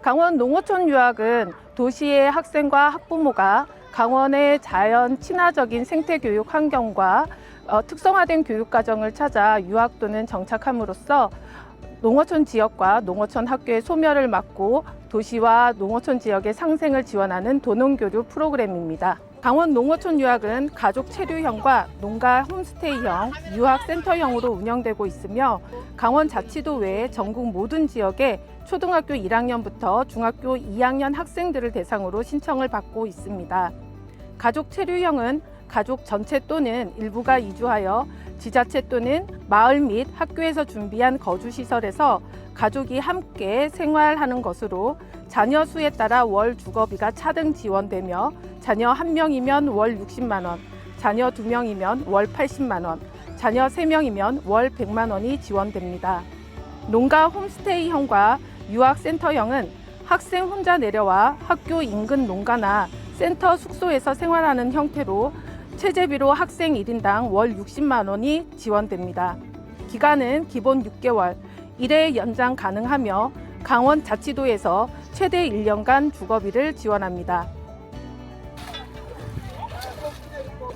강원 농어촌 유학은 도시의 학생과 학부모가 강원의 자연 친화적인 생태교육 환경과 특성화된 교육과정을 찾아 유학 또는 정착함으로써 농어촌 지역과 농어촌 학교의 소멸을 막고 도시와 농어촌 지역의 상생을 지원하는 도농교류 프로그램입니다. 강원 농어촌 유학은 가족 체류형과 농가 홈스테이형, 유학센터형으로 운영되고 있으며 강원자치도 외에 전국 모든 지역에 초등학교 1학년부터 중학교 2학년 학생들을 대상으로 신청을 받고 있습니다. 가족 체류형은 가족 전체 또는 일부가 이주하여 지자체 또는 마을 및 학교에서 준비한 거주시설에서 가족이 함께 생활하는 것으로 자녀 수에 따라 월 주거비가 차등 지원되며 자녀 1명이면 월 60만 원, 자녀 2명이면 월 80만 원, 자녀 3명이면 월 100만 원이 지원됩니다. 농가 홈스테이형과 유학센터형은 학생 혼자 내려와 학교 인근 농가나 센터 숙소에서 생활하는 형태로 체재비로 학생 1인당 월 60만 원이 지원됩니다. 기간은 기본 6개월, 1회 연장 가능하며 강원자치도에서 최대 1년간 주거비를 지원합니다.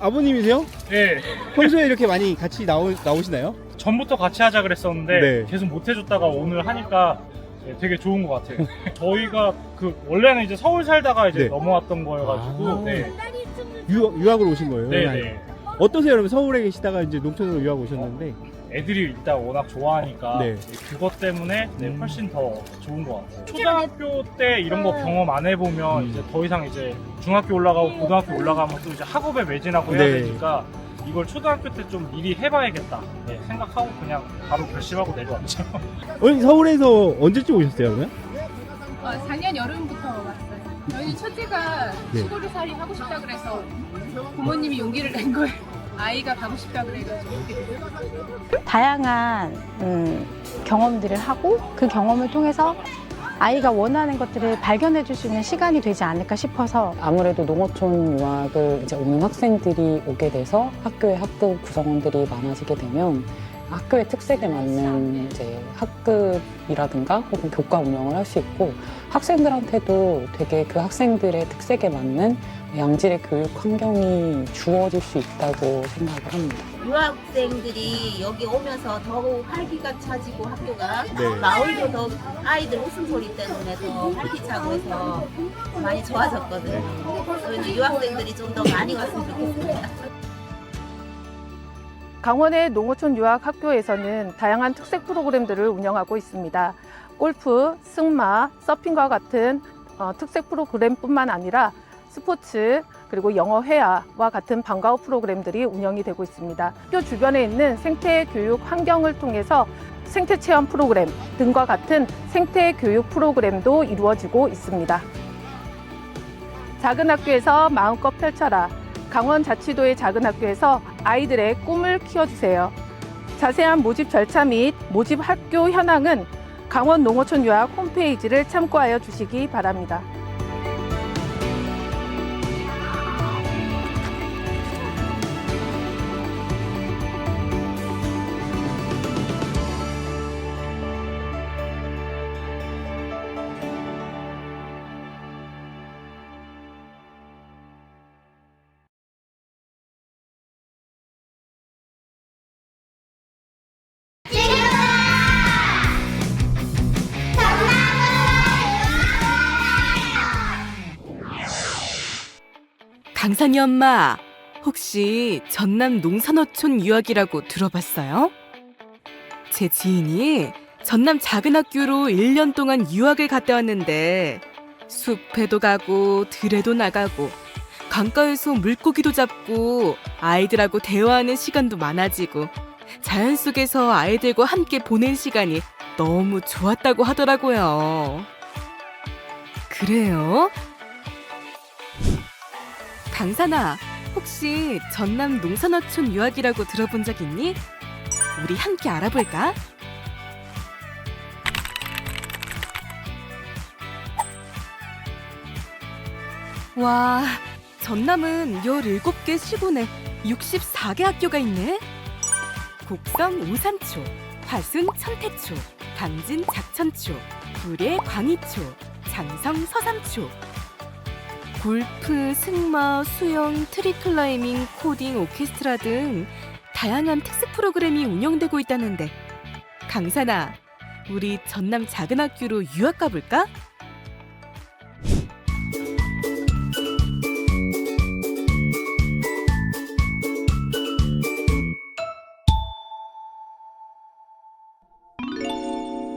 아버님이세요? 네. 평소에 이렇게 많이 같이 나오시나요? 전부터 같이 하자 그랬었는데 네. 계속 못 해줬다가 오늘 하니까 되게 좋은 것 같아요. 저희가 원래는 이제 서울 살다가 이제 네. 넘어왔던 거여가지고 네. 유학을 오신 거예요? 네네. 어떠세요? 여러분 서울에 계시다가 이제 농촌으로 유학 오셨는데 애들이 일단 워낙 좋아하니까 네. 그것 때문에 훨씬 더 좋은 것 같아요. 초등학교 때 이런 거 경험 안 해보면 이제 더 이상 이제 중학교 올라가고 고등학교 올라가면 또 이제 학업에 매진하고 해야 네. 되니까 이걸 초등학교 때 좀 미리 해봐야겠다 생각하고 그냥 바로 결심하고 내려왔죠. 서울에서 언제쯤 오셨어요, 그러면? 작년 여름부터 왔어요. 저희 첫째가 네. 시골살이 하고 싶다 그래서 부모님이 용기를 낸 거예요. 아이가 가고 싶다 그래가지고 오게 됐어요. 다양한 경험들을 하고 그 경험을 통해서 아이가 원하는 것들을 발견해 줄 수 있는 시간이 되지 않을까 싶어서 아무래도 농어촌 유학을 이제 오는 학생들이 오게 돼서 학교에 학급 구성원들이 많아지게 되면 학교의 특색에 맞는 이제 학급이라든가 혹은 교과 운영을 할 수 있고 학생들한테도 되게 그 학생들의 특색에 맞는 양질의 교육 환경이 주어질 수 있다고 생각을 합니다. 유학생들이 여기 오면서 더욱 활기가 차지고 학교가 네. 마을도 더 아이들 웃음소리 때문에 더 활기차고 해서 많이 좋아졌거든요. 저희는 유학생들이 좀 더 많이 왔으면 좋겠습니다. 강원의 농어촌 유학학교에서는 다양한 특색 프로그램들을 운영하고 있습니다. 골프, 승마, 서핑과 같은 특색 프로그램뿐만 아니라 스포츠, 그리고 영어 회화와 같은 방과후 프로그램들이 운영이 되고 있습니다. 학교 주변에 있는 생태 교육 환경을 통해서 생태 체험 프로그램 등과 같은 생태 교육 프로그램도 이루어지고 있습니다. 작은 학교에서 마음껏 펼쳐라. 강원자치도의 작은 학교에서 아이들의 꿈을 키워주세요. 자세한 모집 절차 및 모집 학교 현황은 강원 농어촌 유학 홈페이지를 참고하여 주시기 바랍니다. 강산이 엄마, 혹시 전남 농산어촌 유학이라고 들어봤어요? 제 지인이 전남 작은 학교로 1년 동안 유학을 갔다 왔는데 숲에도 가고 들에도 나가고 강가에서 물고기도 잡고 아이들하고 대화하는 시간도 많아지고 자연 속에서 아이들과 함께 보낸 시간이 너무 좋았다고 하더라고요. 그래요? 강산아, 혹시 전남 농산어촌 유학이라고 들어본 적 있니? 우리 함께 알아볼까? 와, 전남은 17개 시군에 64개 학교가 있네. 곡성 우산초, 화순 천태초, 당진 작천초, 구례 광희초, 장성 서삼초. 골프, 승마, 수영, 트리클라이밍, 코딩, 오케스트라 등 다양한 특색 프로그램이 운영되고 있다는데 강산아, 우리 전남 작은 학교로 유학 가볼까?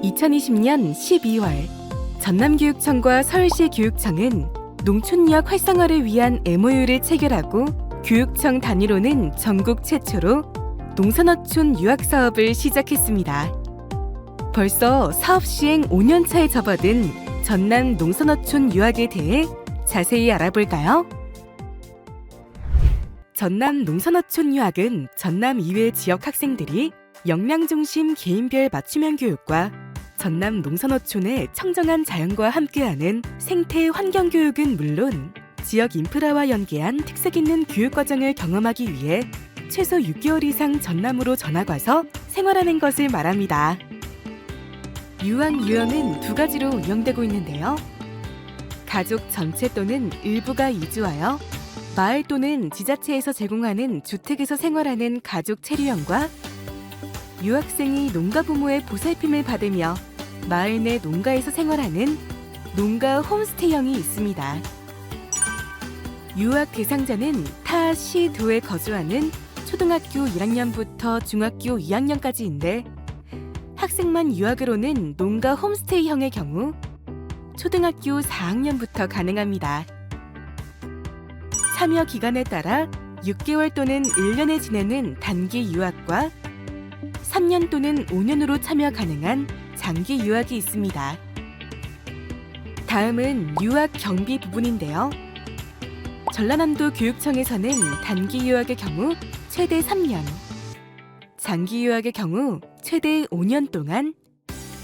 (2020년 12월) 전남교육청과 서울시 교육청은 농촌유학 활성화를 위한 MOU를 체결하고 교육청 단위로는 전국 최초로 농산어촌 유학 사업을 시작했습니다. 벌써 사업 시행 5년 차에 접어든 전남 농산어촌 유학에 대해 자세히 알아볼까요? 전남 농산어촌 유학은 전남 이외 지역 학생들이 역량 중심 개인별 맞춤형 교육과 전남 농산어촌의 청정한 자연과 함께하는 생태 환경 교육은 물론 지역 인프라와 연계한 특색 있는 교육 과정을 경험하기 위해 최소 6개월 이상 전남으로 전학 와서 생활하는 것을 말합니다. 유학 유형은 두 가지로 운영되고 있는데요. 가족 전체 또는 일부가 이주하여 마을 또는 지자체에서 제공하는 주택에서 생활하는 가족 체류형과 유학생이 농가 부모의 보살핌을 받으며 마을 내 농가에서 생활하는 농가 홈스테이형이 있습니다. 유학 대상자는 타 시, 도에 거주하는 초등학교 1학년부터 중학교 2학년까지인데 학생만 유학으로는 농가 홈스테이형의 경우 초등학교 4학년부터 가능합니다. 참여 기간에 따라 6개월 또는 1년에 지내는 단기 유학과 3년 또는 5년으로 참여 가능한 장기 유학이 있습니다. 다음은 유학 경비 부분인데요. 전라남도 교육청에서는 단기 유학의 경우 최대 3년, 장기 유학의 경우 최대 5년 동안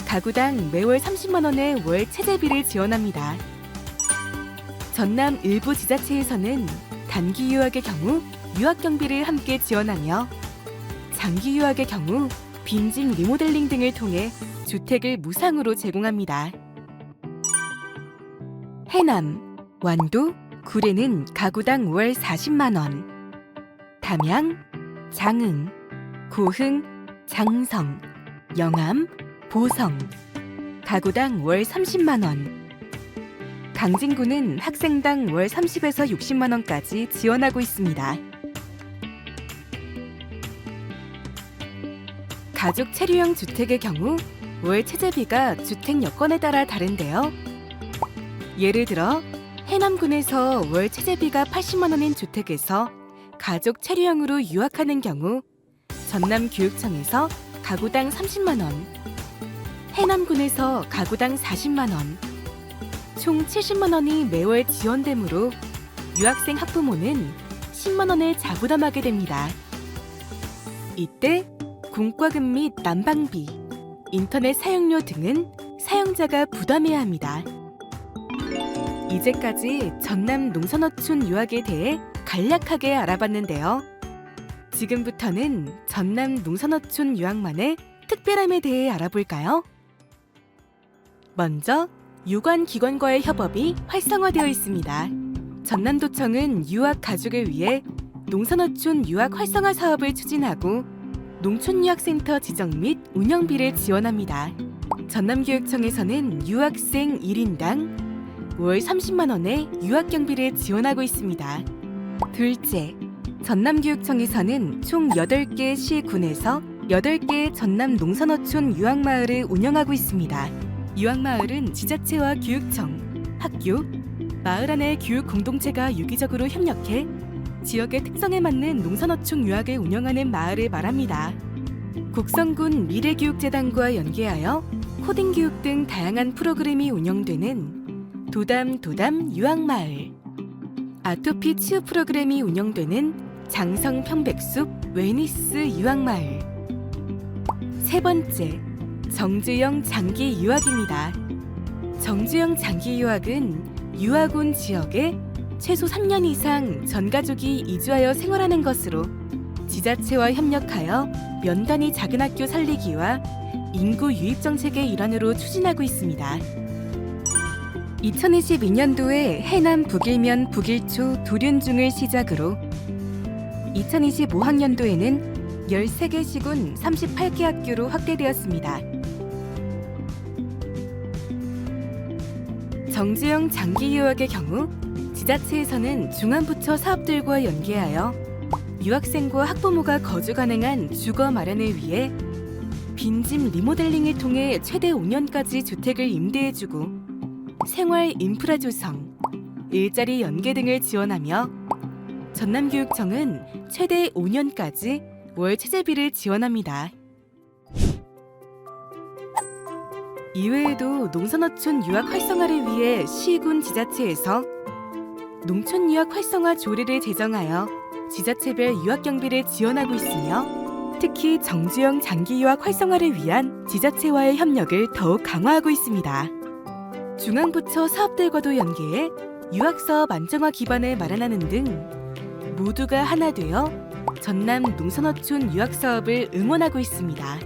가구당 매월 30만 원의 월 체재비를 지원합니다. 전남 일부 지자체에서는 단기 유학의 경우 유학 경비를 함께 지원하며 장기 유학의 경우 빈집 리모델링 등을 통해 주택을 무상으로 제공합니다. 해남, 완도, 구례는 가구당 월 40만 원, 담양, 장흥, 고흥, 장성, 영암, 보성, 가구당 월 30만 원, 강진구는 학생당 월 30에서 60만 원까지 지원하고 있습니다. 가족 체류형 주택의 경우 월 체재비가 주택 여건에 따라 다른데요. 예를 들어 해남군에서 월 체재비가 80만 원인 주택에서 가족 체류형으로 유학하는 경우 전남교육청에서 가구당 30만 원, 해남군에서 가구당 40만 원, 총 70만 원이 매월 지원되므로 유학생 학부모는 10만 원을 자부담하게 됩니다. 이때 공과금 및 난방비, 인터넷 사용료 등은 사용자가 부담해야 합니다. 이제까지 전남 농산어촌 유학에 대해 간략하게 알아봤는데요. 지금부터는 전남 농산어촌 유학만의 특별함에 대해 알아볼까요? 먼저 유관기관과의 협업이 활성화되어 있습니다. 전남도청은 유학 가족을 위해 농산어촌 유학 활성화 사업을 추진하고 농촌유학센터 지정 및 운영비를 지원합니다. 전남교육청에서는 유학생 1인당 월 30만 원의 유학경비를 지원하고 있습니다. 둘째, 전남교육청에서는 총 8개 시, 군에서 8개 전남 농산어촌 유학마을을 운영하고 있습니다. 유학마을은 지자체와 교육청, 학교, 마을 안의 교육 공동체가 유기적으로 협력해 지역의 특성에 맞는 농산어촌 유학을 운영하는 마을을 말합니다. 곡성군 미래교육재단과 연계하여 코딩 교육 등 다양한 프로그램이 운영되는 도담 유학마을, 아토피 치유 프로그램이 운영되는 장성 평백숲 웰니스 유학마을. 세 번째, 정주영 장기 유학입니다. 정주영 장기 유학은 유학 온 지역에 최소 3년 이상 전 가족이 이주하여 생활하는 것으로 지자체와 협력하여 면 단위 작은 학교 살리기와 인구 유입 정책의 일환으로 추진하고 있습니다. 2022년도에 해남 북일면 북일초 도륜중을 시작으로 2025학년도에는 13개 시군 38개 학교로 확대되었습니다. 정주영 장기유학의 경우 지자체에서는 중앙부처 사업들과 연계하여 유학생과 학부모가 거주 가능한 주거 마련을 위해 빈집 리모델링을 통해 최대 5년까지 주택을 임대해주고 생활 인프라 조성, 일자리 연계 등을 지원하며 전남교육청은 최대 5년까지 월 체재비를 지원합니다. 이외에도 농산어촌 유학 활성화를 위해 시군 지자체에서 농촌 유학 활성화 조례를 제정하여 지자체별 유학 경비를 지원하고 있으며 특히 정주영 장기 유학 활성화를 위한 지자체와의 협력을 더욱 강화하고 있습니다. 중앙부처 사업들과도 연계해 유학사업 안정화 기반을 마련하는 등 모두가 하나 되어 전남 농산어촌 유학사업을 응원하고 있습니다.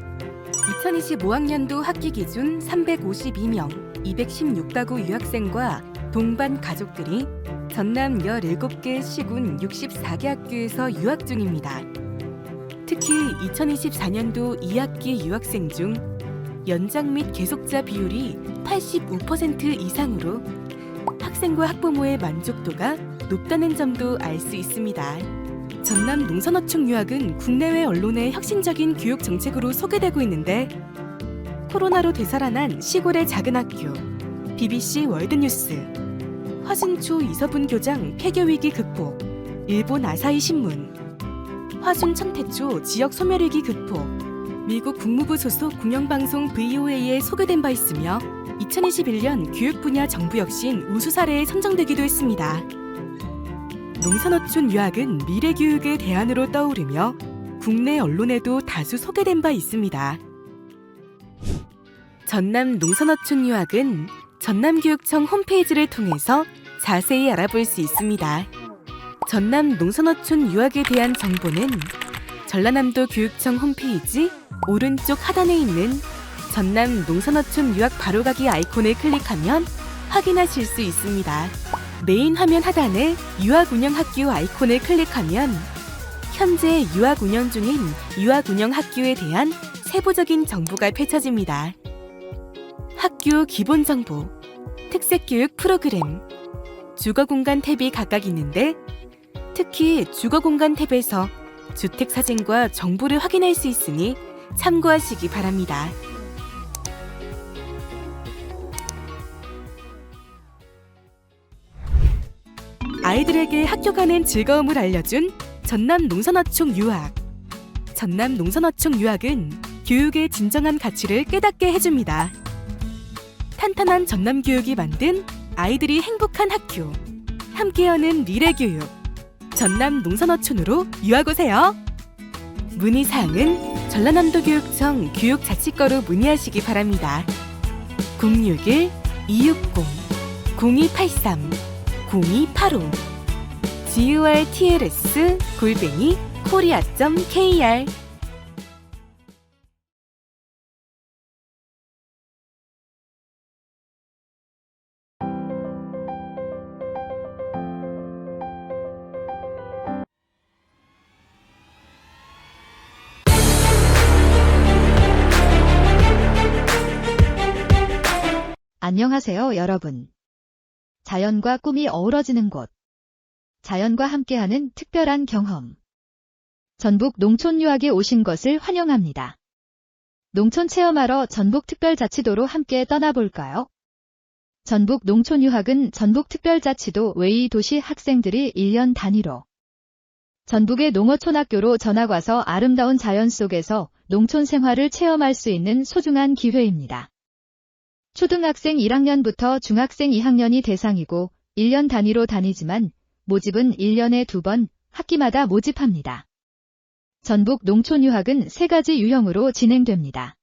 2025학년도 학기 기준 352명, 216가구 유학생과 동반 가족들이 전남 17개 시군 64개 학교에서 유학 중입니다. 특히 2024년도 2학기 유학생 중 연장 및 계속자 비율이 85% 이상으로 학생과 학부모의 만족도가 높다는 점도 알 수 있습니다. 전남 농산어촌 유학은 국내외 언론의 혁신적인 교육 정책으로 소개되고 있는데 코로나로 되살아난 시골의 작은 학교, BBC 월드뉴스, 화순초 이서분 교장 폐교위기 극복, 일본 아사히 신문, 화순 청태초 지역 소멸위기 극복, 미국 국무부 소속 공영방송 VOA에 소개된 바 있으며 2021년 교육 분야 정부 혁신 우수 사례에 선정되기도 했습니다. 농산어촌 유학은 미래 교육의 대안으로 떠오르며 국내 언론에도 다수 소개된 바 있습니다. 전남 농산어촌 유학은 전남교육청 홈페이지를 통해서 자세히 알아볼 수 있습니다. 전남 농산어촌 유학에 대한 정보는 전라남도 교육청 홈페이지 오른쪽 하단에 있는 전남 농산어촌 유학 바로가기 아이콘을 클릭하면 확인하실 수 있습니다. 메인 화면 하단에 유학 운영 학교 아이콘을 클릭하면 현재 유학 운영 중인 유학 운영 학교에 대한 세부적인 정보가 펼쳐집니다. 학교 기본 정보, 특색 교육 프로그램, 주거 공간 탭이 각각 있는데 특히 주거 공간 탭에서 주택 사진과 정보를 확인할 수 있으니 참고하시기 바랍니다. 아이들에게 학교 가는 즐거움을 알려준 전남 농산어촌 유학. 전남 농산어촌 유학은 교육의 진정한 가치를 깨닫게 해줍니다. 탄탄한 전남 교육이 만든 아이들이 행복한 학교. 함께 여는 미래 교육. 전남 농산어촌으로 유학 오세요. 문의사항은 전라남도 교육청 교육자치과로 문의하시기 바랍니다. 061-260-0283 GURTLS@korea.kr 안녕하세요, 여러분. 자연과 꿈이 어우러지는 곳. 자연과 함께하는 특별한 경험. 전북 농촌 유학에 오신 것을 환영합니다. 농촌 체험하러 전북특별자치도로 함께 떠나볼까요? 전북 농촌 유학은 전북특별자치도 외의 도시 학생들이 1년 단위로 전북의 농어촌학교로 전학 와서 아름다운 자연 속에서 농촌 생활을 체험할 수 있는 소중한 기회입니다. 초등학생 1학년부터 중학생 2학년이 대상이고 1년 단위로 다니지만 모집은 1년에 2번 학기마다 모집합니다. 전북 농촌 유학은 3가지 유형으로 진행됩니다.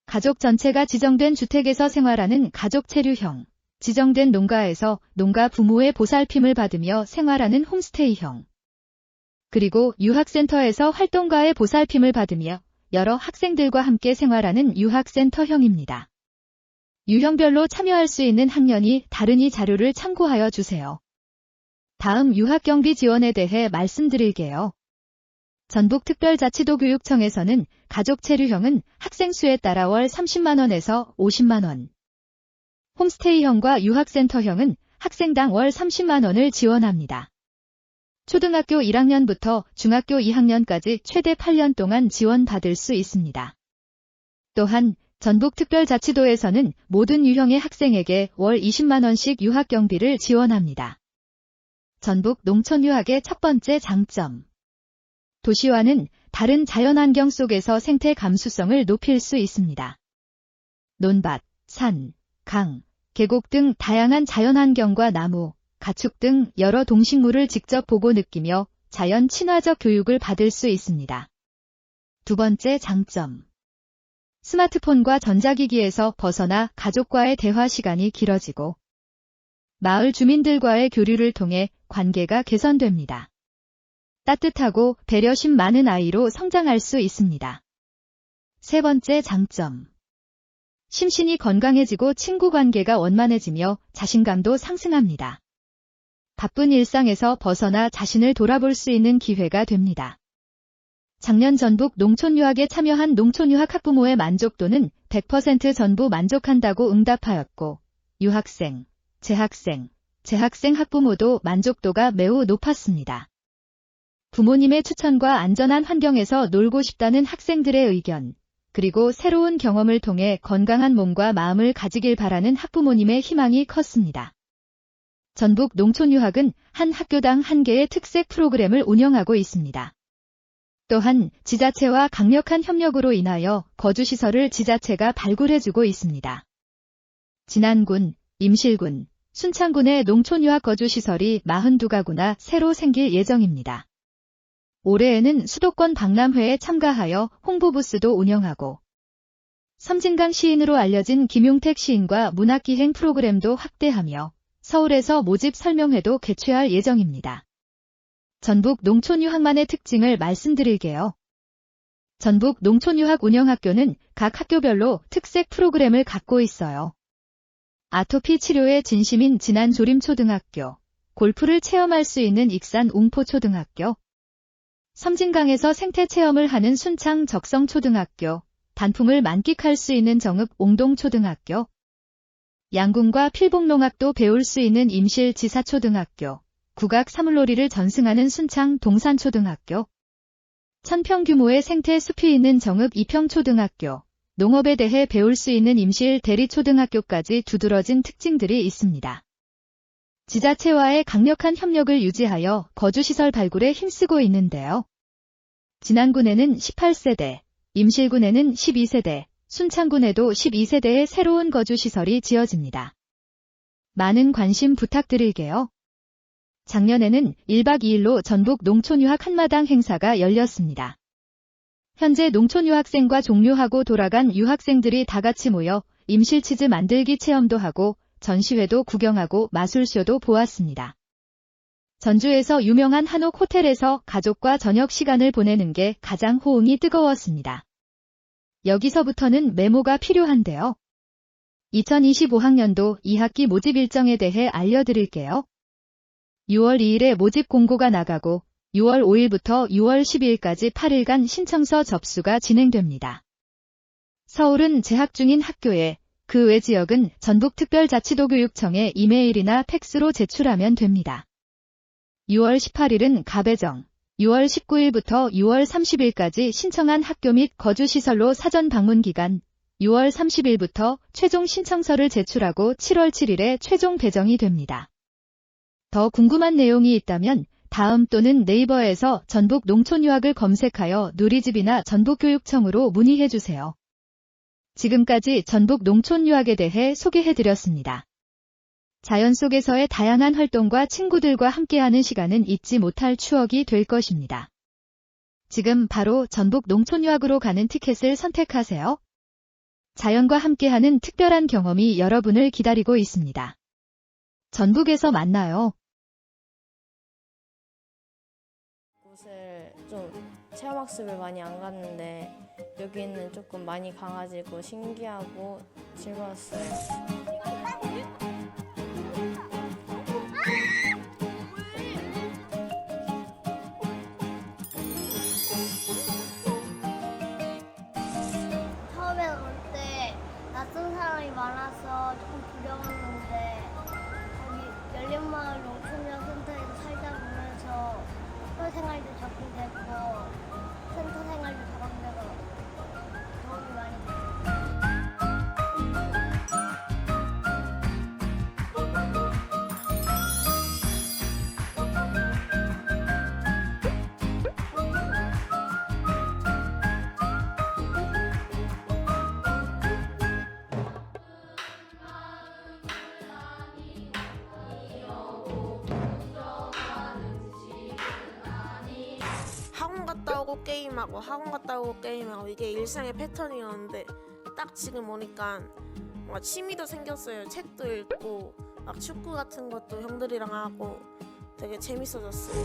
가족 전체가 지정된 주택에서 생활하는 가족 체류형, 지정된 농가에서 농가 부모의 보살핌을 받으며 생활하는 홈스테이형, 그리고 유학센터에서 활동가의 보살핌을 받으며 여러 학생들과 함께 생활하는 유학센터형입니다. 유형별로 참여할 수 있는 학년이 다르니 자료를 참고하여 주세요. 다음 유학경비 지원에 대해 말씀드릴게요. 전북특별자치도교육청에서는 가족체류형은 학생 수에 따라 월 30만원에서 50만원, 홈스테이형과 유학센터형은 학생당 월 30만원을 지원합니다. 초등학교 1학년부터 중학교 2학년까지 최대 8년 동안 지원받을 수 있습니다. 또한 전북특별자치도에서는 모든 유형의 학생에게 월 20만원씩 유학경비를 지원합니다. 전북 농촌유학의 첫 번째 장점. 도시화는 다른 자연환경 속에서 생태 감수성을 높일 수 있습니다. 논밭, 산, 강, 계곡 등 다양한 자연환경과 나무, 가축 등 여러 동식물을 직접 보고 느끼며 자연 친화적 교육을 받을 수 있습니다. 두 번째 장점. 스마트폰과 전자기기에서 벗어나 가족과의 대화 시간이 길어지고 마을 주민들과의 교류를 통해 관계가 개선됩니다. 따뜻하고 배려심 많은 아이로 성장할 수 있습니다. 세 번째 장점. 심신이 건강해지고 친구 관계가 원만해지며 자신감도 상승합니다. 바쁜 일상에서 벗어나 자신을 돌아볼 수 있는 기회가 됩니다. 작년 전북 농촌유학에 참여한 농촌유학 학부모의 만족도는 100% 전부 만족한다고 응답하였고, 유학생, 재학생 학부모도 만족도가 매우 높았습니다. 부모님의 추천과 안전한 환경에서 놀고 싶다는 학생들의 의견, 그리고 새로운 경험을 통해 건강한 몸과 마음을 가지길 바라는 학부모님의 희망이 컸습니다. 전북 농촌유학은 한 학교당 1개의 특색 프로그램을 운영하고 있습니다. 또한 지자체와 강력한 협력으로 인하여 거주시설을 지자체가 발굴해주고 있습니다. 진안군, 임실군, 순창군의 농촌유학 거주시설이 42가구나 새로 생길 예정입니다. 올해에는 수도권 박람회에 참가하여 홍보부스도 운영하고 섬진강 시인으로 알려진 김용택 시인과 문학기행 프로그램도 확대하며 서울에서 모집 설명회도 개최할 예정입니다. 전북 농촌유학만의 특징을 말씀드릴게요. 전북 농촌유학 운영학교는 각 학교별로 특색 프로그램을 갖고 있어요. 아토피 치료에 진심인 진안조림초등학교, 골프를 체험할 수 있는 익산 웅포초등학교, 섬진강에서 생태 체험을 하는 순창 적성초등학교, 단풍을 만끽할 수 있는 정읍 옹동초등학교, 양궁과 필복농악도 배울 수 있는 임실 지사초등학교, 국악 사물놀이를 전승하는 순창 동산초등학교, 1000평 규모의 생태 숲이 있는 정읍 이평초등학교, 농업에 대해 배울 수 있는 임실 대리초등학교까지 두드러진 특징들이 있습니다. 지자체와의 강력한 협력을 유지하여 거주시설 발굴에 힘쓰고 있는데요. 진안군에는 18세대, 임실군에는 12세대, 순창군에도 12세대의 새로운 거주시설이 지어집니다. 많은 관심 부탁드릴게요. 작년에는 1박 2일로 전북 농촌유학 한마당 행사가 열렸습니다. 현재 농촌유학생과 종료하고 돌아간 유학생들이 다 같이 모여 임실치즈 만들기 체험도 하고 전시회도 구경하고 마술쇼도 보았습니다. 전주에서 유명한 한옥 호텔에서 가족과 저녁 시간을 보내는 게 가장 호응이 뜨거웠습니다. 여기서부터는 메모가 필요한데요. 2025학년도 2학기 모집 일정에 대해 알려드릴게요. 6월 2일에 모집 공고가 나가고 6월 5일부터 6월 12일까지 8일간 신청서 접수가 진행됩니다. 서울은 재학 중인 학교에, 그 외 지역은 전북특별자치도교육청에 이메일이나 팩스로 제출하면 됩니다. 6월 18일은 가배정, 6월 19일부터 6월 30일까지 신청한 학교 및 거주시설로 사전 방문 기간, 6월 30일부터 최종 신청서를 제출하고 7월 7일에 최종 배정이 됩니다. 더 궁금한 내용이 있다면 다음 또는 네이버에서 전북 농촌유학을 검색하여 누리집이나 전북교육청으로 문의해주세요. 지금까지 전북 농촌유학에 대해 소개해드렸습니다. 자연 속에서의 다양한 활동과 친구들과 함께하는 시간은 잊지 못할 추억이 될 것입니다. 지금 바로 전북 농촌유학으로 가는 티켓을 선택하세요. 자연과 함께하는 특별한 경험이 여러분을 기다리고 있습니다. 전북에서 만나요. 곳을 좀 체험학습을 많이 안 갔는데 여기는 조금 많이 강아지고 신기하고 즐거웠어요. 처음에 올 때 낯선 사람이 많아서 조금 두려웠는데 여기 열린마을 농촌유학센터에서 살다 보면서 학교 생활도 적응되고 센터 생활도 적응되고 도움이 많이 됐어요. 학원 갔다 오고 게임하고 학원 갔다 오고 게임하고 이게 일상의 패턴이었는데 딱 지금 오니까 뭔가 취미도 생겼어요. 책도 읽고 막 축구 같은 것도 형들이랑 하고 되게 재밌어졌어요.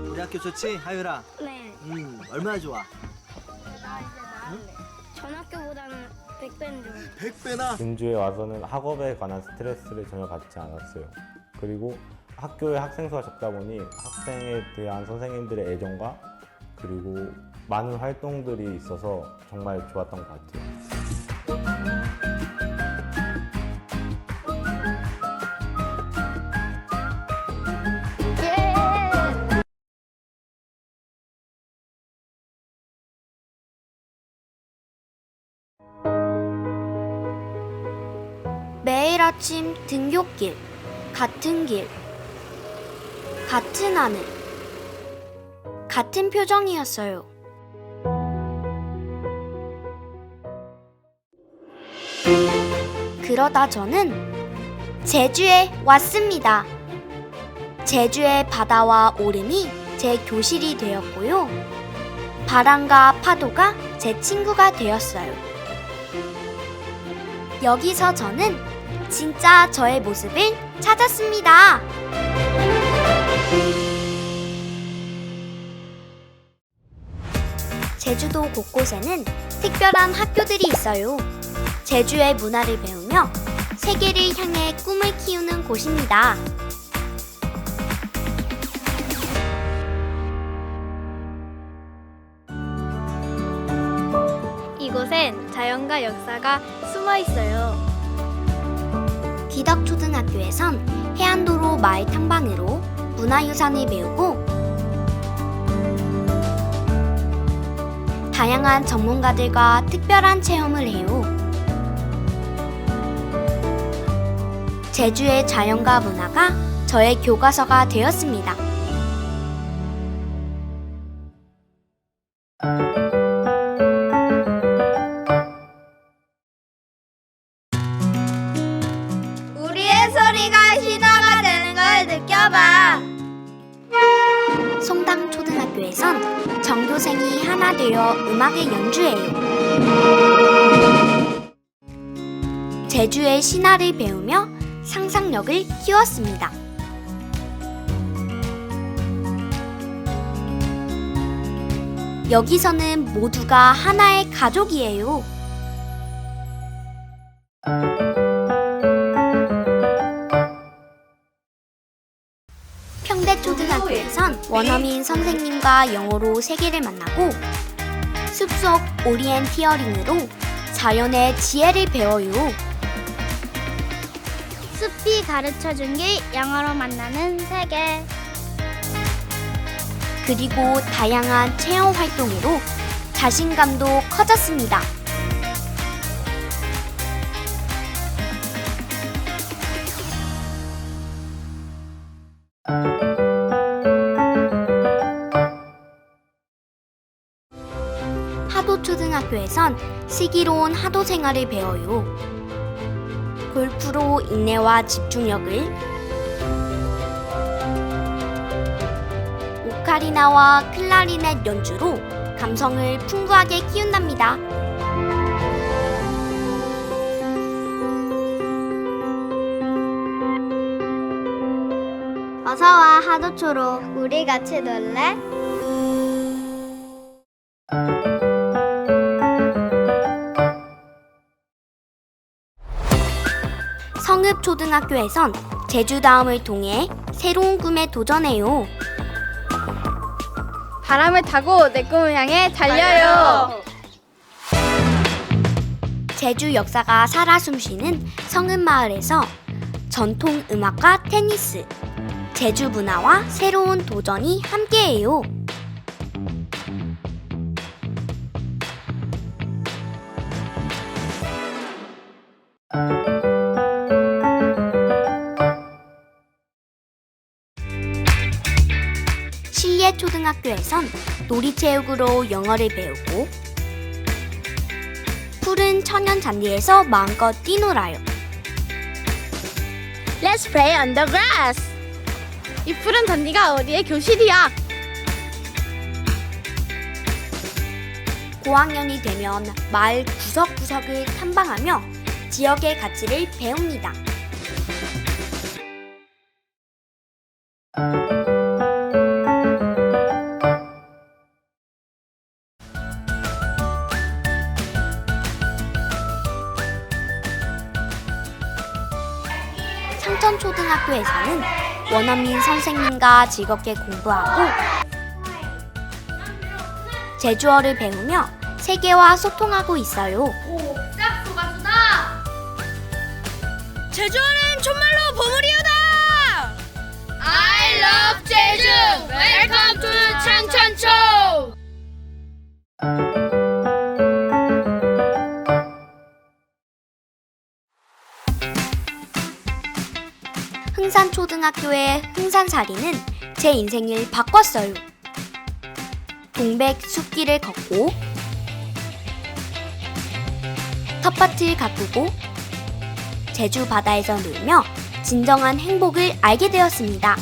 우리 학교 좋지? 하율아? 네. 얼마나 좋아? 나 이제 나을래. 전 학교보다는 100배는 좋아. 100배나? 진주에 와서는 학업에 관한 스트레스를 전혀 받지 않았어요. 그리고 학교에 학생 수가 적다 보니 학생에 대한 선생님들의 애정과 그리고 많은 활동들이 있어서 정말 좋았던 것 같아요. 매일 아침 등굣길, 같은 길, 같은 하늘, 같은 표정이었어요. 그러다 저는 제주에 왔습니다. 제주의 바다와 오름이 제 교실이 되었고요. 바람과 파도가 제 친구가 되었어요. 여기서 저는 진짜 저의 모습을 찾았습니다. 제주도 곳곳에는 특별한 학교들이 있어요. 제주의 문화를 배우며 세계를 향해 꿈을 키우는 곳입니다. 이곳엔 자연과 역사가 숨어 있어요. 기덕초등학교에선 해안도로 마을 탐방으로 문화유산을 배우고 다양한 전문가들과 특별한 체험을 해요. 제주의 자연과 문화가 저의 교과서가 되었습니다. 우리의 소리가 신화가 되는 걸 느껴봐. 송당초등학교에선 전교생이 하나 되어 음악을 연주해요. 제주의 신화를 배우며 상상력을 키웠습니다. 여기서는 모두가 하나의 가족이에요. 평대초등학교에선 원어민 선생님과 영어로 세계를 만나고 숲속 오리엔티어링으로 자연의 지혜를 배워요. 숲이 가르쳐준 길 영어로 만나는 세계. 그리고 다양한 체험 활동으로 자신감도 커졌습니다. 하도초등학교에선 슬기로운 하도 생활을 배워요. 골프로 인내와 집중력을, 오카리나와 클라리넷 연주로 감성을 풍부하게 키운답니다. 어서와 하도초로. 우리 같이 놀래? 성읍초등학교에선 제주다움을 통해 새로운 꿈에 도전해요. 바람을 타고 내 꿈을 향해 달려요. 제주 역사가 살아 숨쉬는 성읍마을에서 전통 음악과 테니스, 제주 문화와 새로운 도전이 함께해요. 실예초등학교에선 놀이체육으로 영어를 배우고 푸른 천연 잔디에서 마음껏 뛰놀아요. Let's play on the grass. 이 푸른 잔디가 어디에 교실이야? 고학년이 되면 마을 구석구석을 탐방하며 지역의 가치를 배웁니다. 창천초등학교에서는 원어민 선생님과 즐겁게 공부하고 제주어를 배우며 세계와 소통하고 있어요. 짝수가수다. 제주어는 정말로 보물이오다. I love 제주. Welcome to 창천초. 흥산초등학교의 흥산살이는 제 인생을 바꿨어요. 동백 숲길을 걷고 텃밭을 가꾸고 제주 바다에서 놀며 진정한 행복을 알게 되었습니다.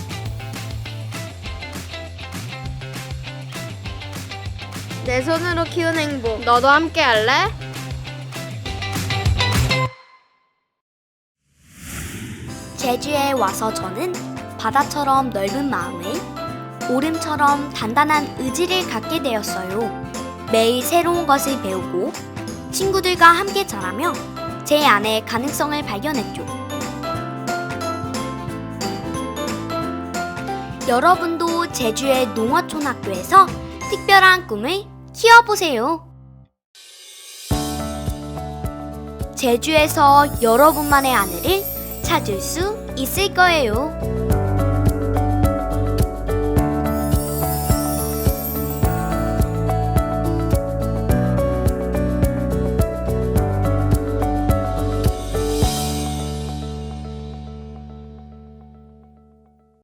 내 손으로 키운 행복. 너도 함께 할래? 제주에 와서 저는 바다처럼 넓은 마음을, 오름처럼 단단한 의지를 갖게 되었어요. 매일 새로운 것을 배우고 친구들과 함께 자라며 제 안의 가능성을 발견했죠. 여러분도 제주의 농어촌학교에서 특별한 꿈을 키워보세요. 제주에서 여러분만의 하늘을 찾을 수 있을 거예요.